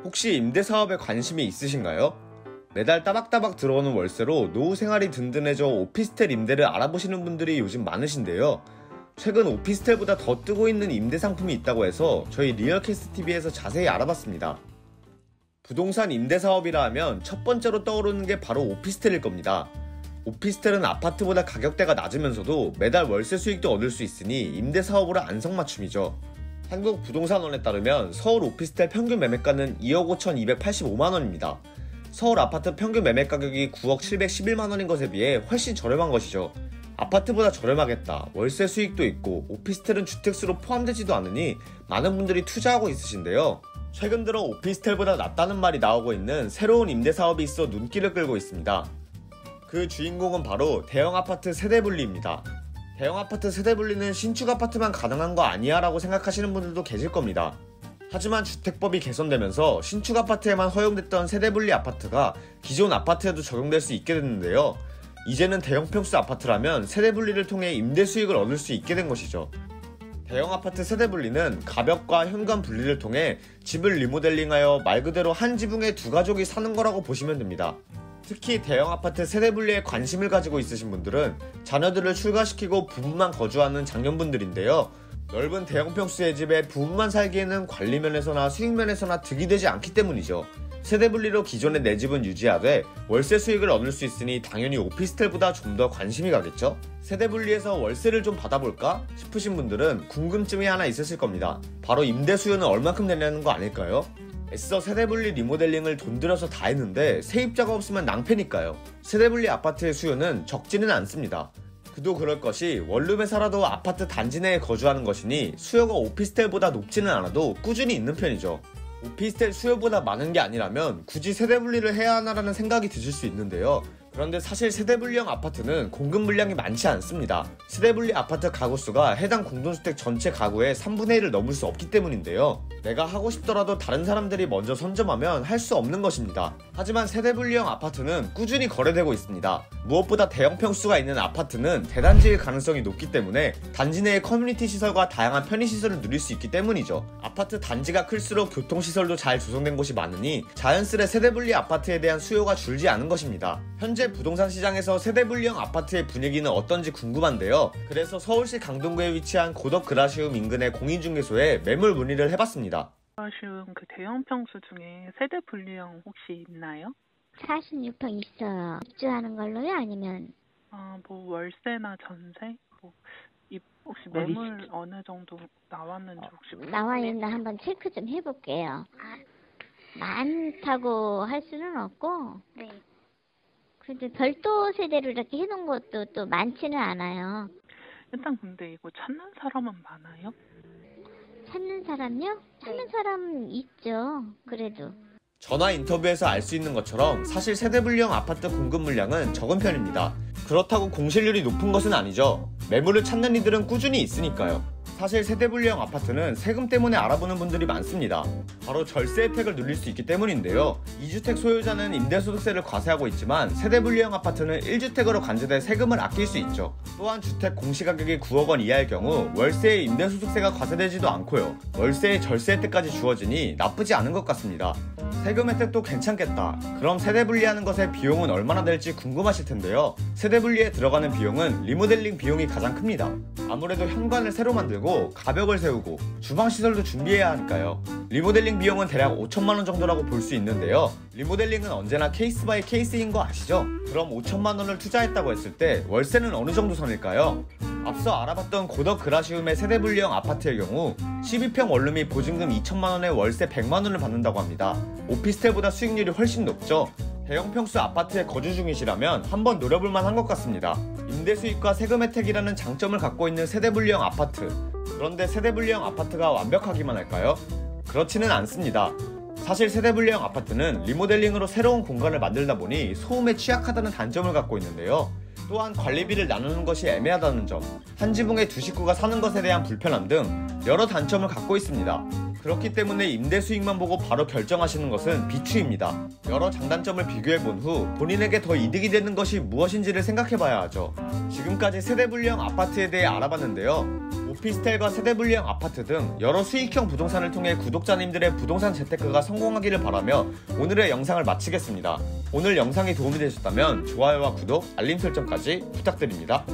혹시 임대사업에 관심이 있으신가요? 매달 따박따박 들어오는 월세로 노후 생활이 든든해져 오피스텔 임대를 알아보시는 분들이 요즘 많으신데요. 최근 오피스텔보다 더 뜨고 있는 임대 상품이 있다고 해서 저희 리얼캐스트TV에서 자세히 알아봤습니다. 부동산 임대사업이라 하면 첫 번째로 떠오르는 게 바로 오피스텔일 겁니다. 오피스텔은 아파트보다 가격대가 낮으면서도 매달 월세 수익도 얻을 수 있으니 임대사업으로 안성맞춤이죠. 한국부동산원에 따르면 서울 오피스텔 평균 매매가는 2억 5,285만원입니다. 서울 아파트 평균 매매가격이 9억 711만원인 것에 비해 훨씬 저렴한 것이죠. 아파트보다 저렴하겠다, 월세 수익도 있고 오피스텔은 주택수로 포함되지도 않으니 많은 분들이 투자하고 있으신데요. 최근 들어 오피스텔보다 낫다는 말이 나오고 있는 새로운 임대사업이 있어 눈길을 끌고 있습니다. 그 주인공은 바로 대형아파트 세대분리입니다. 대형아파트 세대분리는 신축 아파트만 가능한 거 아니야 라고 생각하시는 분들도 계실 겁니다. 하지만 주택법이 개선되면서 신축 아파트에만 허용됐던 세대분리 아파트가 기존 아파트에도 적용될 수 있게 됐는데요. 이제는 대형평수 아파트라면 세대분리를 통해 임대 수익을 얻을 수 있게 된 것이죠. 대형아파트 세대분리는 가벽과 현관 분리를 통해 집을 리모델링하여 말 그대로 한 지붕에 두 가족이 사는 거라고 보시면 됩니다. 특히 대형아파트 세대분리에 관심을 가지고 있으신 분들은 자녀들을 출가시키고 부부만 거주하는 장년분들인데요. 넓은 대형평수의 집에 부부만 살기에는 관리면에서나 수익면에서나 득이 되지 않기 때문이죠. 세대분리로 기존의 내 집은 유지하되 월세 수익을 얻을 수 있으니 당연히 오피스텔보다 좀 더 관심이 가겠죠? 세대분리에서 월세를 좀 받아볼까 싶으신 분들은 궁금증이 하나 있으실 겁니다. 바로 임대 수요는 얼만큼 되냐는 거 아닐까요? 애써 세대분리 리모델링을 돈 들여서 다 했는데 세입자가 없으면 낭패니까요. 세대분리 아파트의 수요는 적지는 않습니다. 그도 그럴 것이 원룸에 살아도 아파트 단지 내에 거주하는 것이니 수요가 오피스텔보다 높지는 않아도 꾸준히 있는 편이죠. 오피스텔 수요보다 많은 게 아니라면 굳이 세대분리를 해야 하나라는 생각이 드실 수 있는데요. 그런데 사실 세대분리형 아파트는 공급 물량이 많지 않습니다. 세대분리 아파트 가구수가 해당 공동주택 전체 가구의 3분의 1을 넘을 수 없기 때문인데요. 내가 하고 싶더라도 다른 사람들이 먼저 선점하면 할 수 없는 것입니다. 하지만 세대분리형 아파트는 꾸준히 거래되고 있습니다. 무엇보다 대형 평수가 있는 아파트는 대단지일 가능성이 높기 때문에 단지 내의 커뮤니티 시설과 다양한 편의시설을 누릴 수 있기 때문이죠. 아파트 단지가 클수록 교통시설도 잘 조성된 곳이 많으니 자연스레 세대분리 아파트에 대한 수요가 줄지 않은 것입니다. 현재 부동산 시장에서 세대분리형 아파트의 분위기는 어떤지 궁금한데요. 그래서 서울시 강동구에 위치한 고덕그라시움 인근의 공인중개소에 매물 문의를 해봤습니다. 그라시움 그 대형 평수 중에 세대 분리형 혹시 있나요? 46평 있어요. 입주하는 걸로요? 아니면? 뭐 월세나 전세? 혹시 매물 어느 정도 나왔는지 혹시 나와 있나 한번 체크 좀 해볼게요. 많다고 할 수는 없고. 네. 근데 별도 세대로 이렇게 해놓은 것도 또 많지는 않아요. 일단 근데 이거 찾는 사람은 많아요? 찾는 사람요? 찾는 사람 있죠. 그래도. 전화 인터뷰에서 알 수 있는 것처럼 사실 세대분리형 아파트 공급 물량은 적은 편입니다. 그렇다고 공실률이 높은 것은 아니죠. 매물을 찾는 이들은 꾸준히 있으니까요. 사실 세대분리형 아파트는 세금 때문에 알아보는 분들이 많습니다. 바로 절세 혜택을 누릴 수 있기 때문인데요. 2주택 소유자는 임대소득세를 과세하고 있지만 세대분리형 아파트는 1주택으로 간주돼 세금을 아낄 수 있죠. 또한 주택 공시가격이 9억 원 이하일 경우 월세의 임대소득세가 과세되지도 않고요. 월세의 절세 혜택까지 주어지니 나쁘지 않은 것 같습니다. 세금 혜택도 괜찮겠다. 그럼 세대분리하는 것의 비용은 얼마나 될지 궁금하실 텐데요. 세대분리에 들어가는 비용은 리모델링 비용이 가장 큽니다. 아무래도 현관을 새로 만들고 가벽을 세우고 주방시설도 준비해야 하니까요. 리모델링 비용은 대략 5천만원 정도라고 볼 수 있는데요. 리모델링은 언제나 케이스 바이 케이스인 거 아시죠? 그럼 5천만원을 투자했다고 했을 때 월세는 어느 정도 선일까요? 앞서 알아봤던 고덕그라시움의 세대분리형 아파트의 경우 12평 원룸이 보증금 2천만원에 월세 100만원을 받는다고 합니다. 오피스텔보다 수익률이 훨씬 높죠? 대형평수 아파트에 거주 중이시라면 한번 노려볼 만한 것 같습니다. 임대 수익과 세금 혜택이라는 장점을 갖고 있는 세대분리형 아파트. 그런데 세대분리형 아파트가 완벽하기만 할까요? 그렇지는 않습니다. 사실 세대분리형 아파트는 리모델링으로 새로운 공간을 만들다 보니 소음에 취약하다는 단점을 갖고 있는데요. 또한 관리비를 나누는 것이 애매하다는 점, 한 지붕에 두 식구가 사는 것에 대한 불편함 등 여러 단점을 갖고 있습니다. 그렇기 때문에 임대 수익만 보고 바로 결정하시는 것은 비추입니다. 여러 장단점을 비교해본 후 본인에게 더 이득이 되는 것이 무엇인지를 생각해봐야 하죠. 지금까지 세대분리형 아파트에 대해 알아봤는데요. 오피스텔과 세대 분리형 아파트 등 여러 수익형 부동산을 통해 구독자님들의 부동산 재테크가 성공하기를 바라며 오늘의 영상을 마치겠습니다. 오늘 영상이 도움이 되셨다면 좋아요와 구독, 알림 설정까지 부탁드립니다.